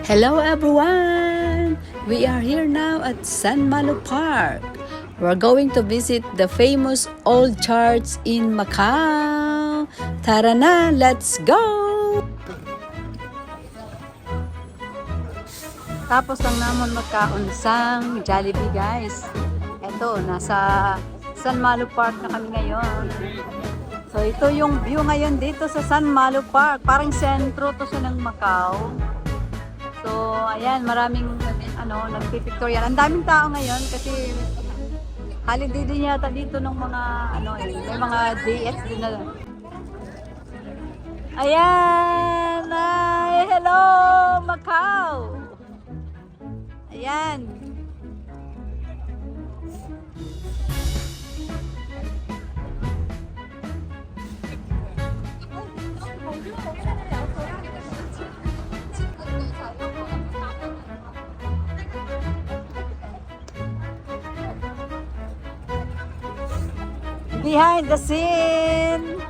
Hello everyone! We are here now at San Malo Park. We're going to visit the famous old church in Macau. Tara na, let's go! Tapos lang naman magkaunsang Jollibee guys. Eto, nasa San Malo Park na kami ngayon. So ito yung view ngayon dito sa San Malo Park. Parang sentro to siya ng Macau. So, ayan, maraming nagpipictorial. Ang daming tao ngayon kasi holiday din yata dito ng mga may mga DX din na. Ayan! Ay, hello Macau! Ayan. Behind the scene.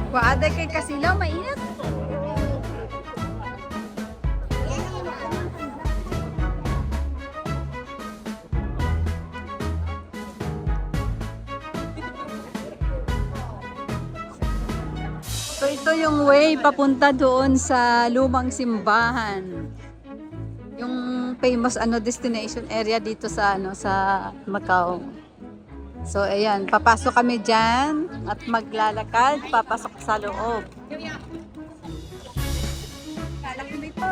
Waa day kay kasilaw mainit. So ito yung way papunta doon sa lumang simbahan. Yung famous destination area dito sa sa Macau. So ayan, papasok kami diyan at maglalakad papasok sa loob. Lalaki po.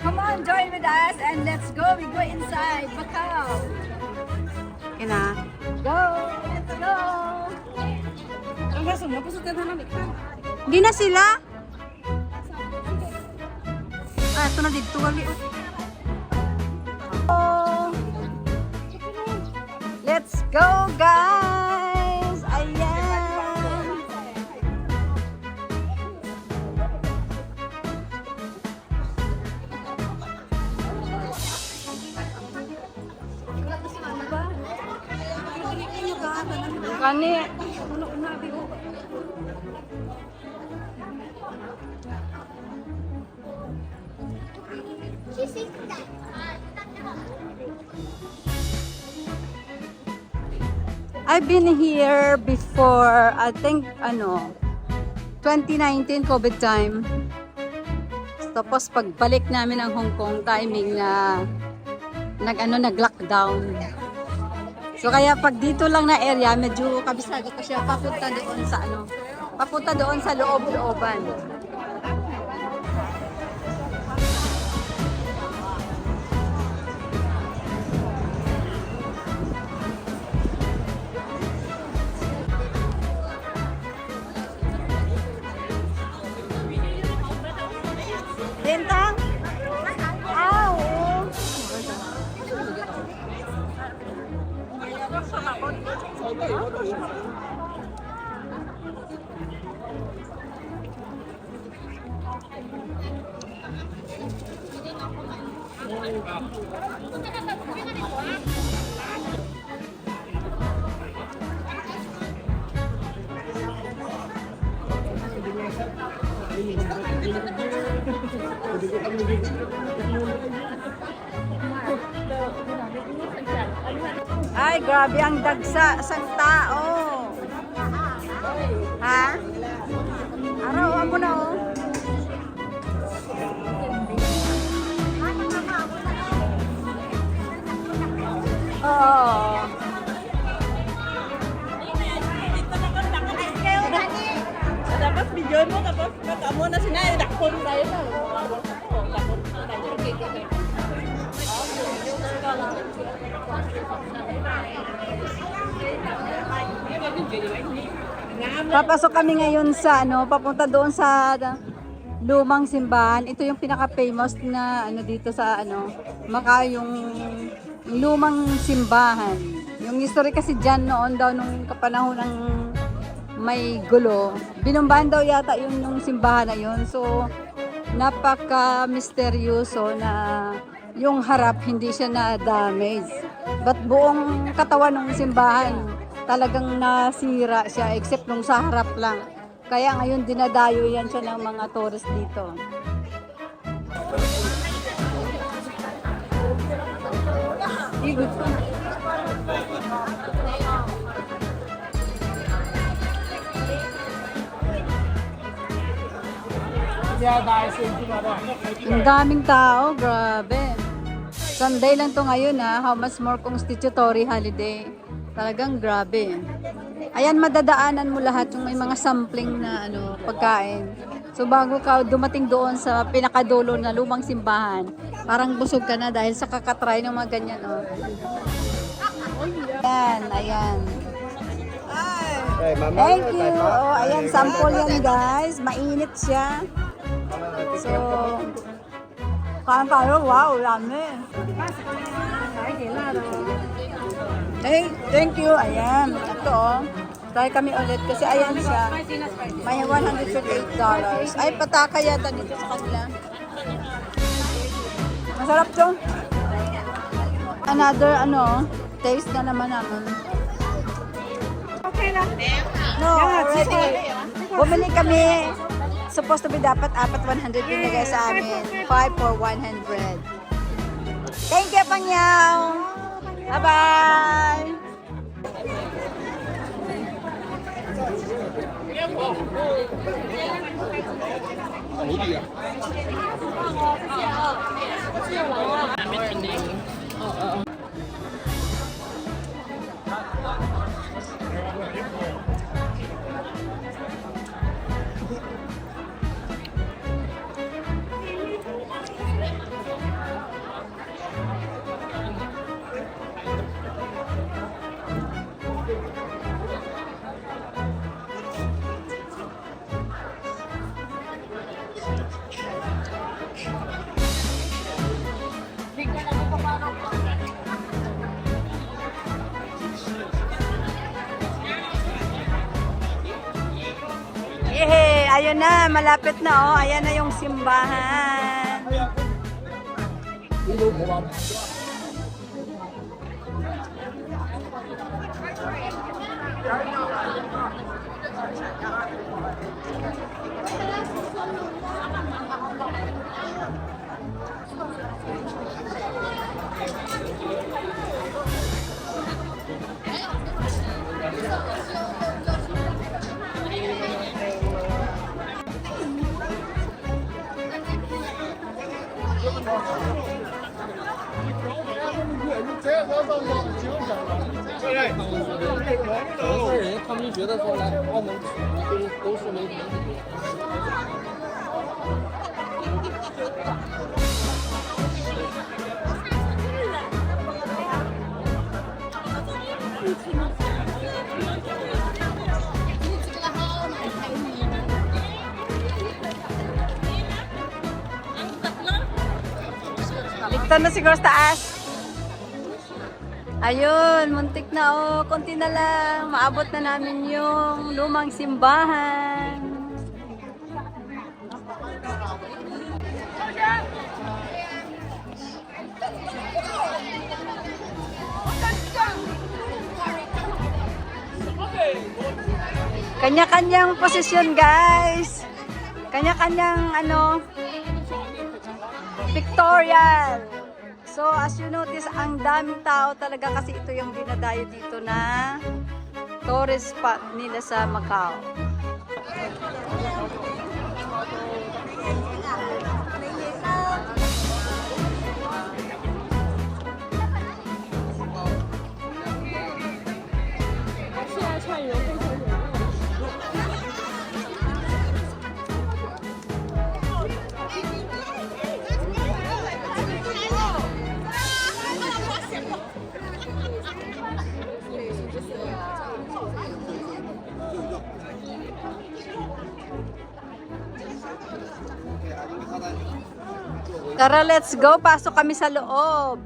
Come on, join with us and let's go. We go inside Macau. Okay na. Go! Let's go! Hindi na sila? Ah, ito na dito. Oh. Let's go, guys! Ayan! Kani. I've been here before, I think 2019 COVID time. Tapos pagbalik namin ng Hong Kong timing na nag-lockdown. So kaya pag dito lang na area, medyo kabisado ko siya papunta doon sa loob-looban. Lintang? Ow! Ay, grabe ang dagsa sa tao. Ha? Araw mo na oh. Oo. Tapos video mo, tapos katamo na sinay, dakpon tayo na. Papasok kami ngayon sa papunta doon sa lumang simbahan. Ito yung pinaka-famous na dito sa Macau, yung lumang simbahan. Yung history kasi diyan noon daw nung kapanahon ng may gulo. Binumbahan daw yata yung simbahan na yun. So napaka-misteryoso na yung harap hindi siya na-damage. But buong katawan ng simbahan talagang nasira siya except nung sa harap lang. Kaya ngayon dinadayo yan siya ng mga tourist dito. Igot ko. Ang daming tao, grabe. Sunday lang to ngayon ha, how much more constitutory holiday. Talagang grabe. Ayan, madadaanan mo lahat yung may mga sampling na pagkain. So bago ka dumating doon sa pinakadulo na lumang simbahan, parang busog ka na dahil sa kakatry ng mga ganyan. Oh. Ayan, ayan. Thank you. Oh, ayan, sample yan guys. Mainit siya. So, kain-kain, wow, yummy. Hey, thank you. Ayan, ito oh. Try kami ulit kasi ayan siya. May $158. Ay, pataka yata dito sa kanila. Masarap to. Another, taste na naman namin. Okay na. No, already. Bumili kami. Supposed to be dapat 100 binigay sa amin. 5 for 100. Thank you, Pangyaw. Bye-bye. Yehey! Ayun na, malapit na oh. Ayan na yung simbahan. Ligtan na siguro sa taas. Ayun, muntik na oh. Konti na lang. Maabot na namin yung lumang simbahan. Kanya-kanyang posisyon, guys. Kanya-kanyang pictorial. So, as you notice, ang daming tao talaga kasi ito yung dinadayo dito na tourist spot nila sa Macau. Tara, let's go. Pasok kami sa loob.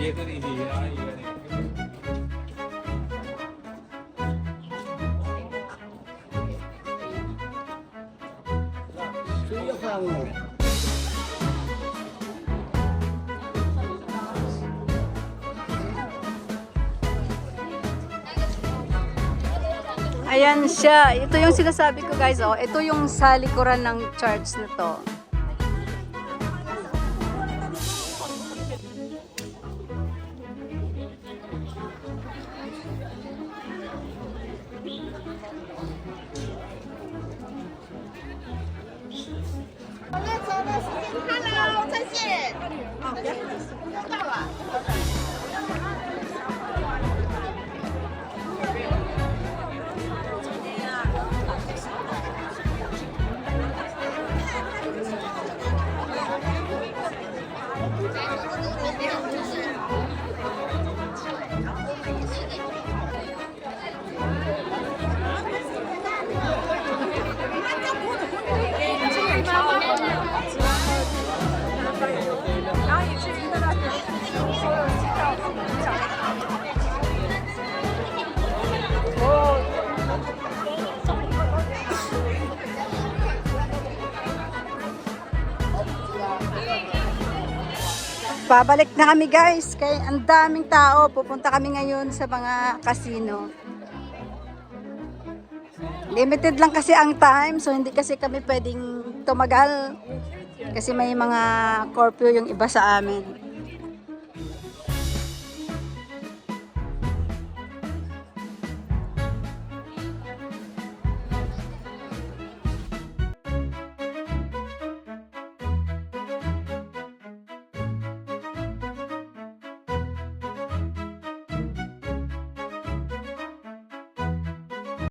ये तो नहीं चाहिए हाँ, ये नहीं। Ayan siya. Ito yung sinasabi ko guys. Oh. Ito yung sa likuran ng church na to. Hello，再见。到了。 Babalik na kami guys. Kaya ang daming tao. Pupunta kami ngayon sa mga casino. Limited lang kasi ang time. So hindi kasi kami pwedeng tumagal. Kasi may mga curfew yung iba sa amin.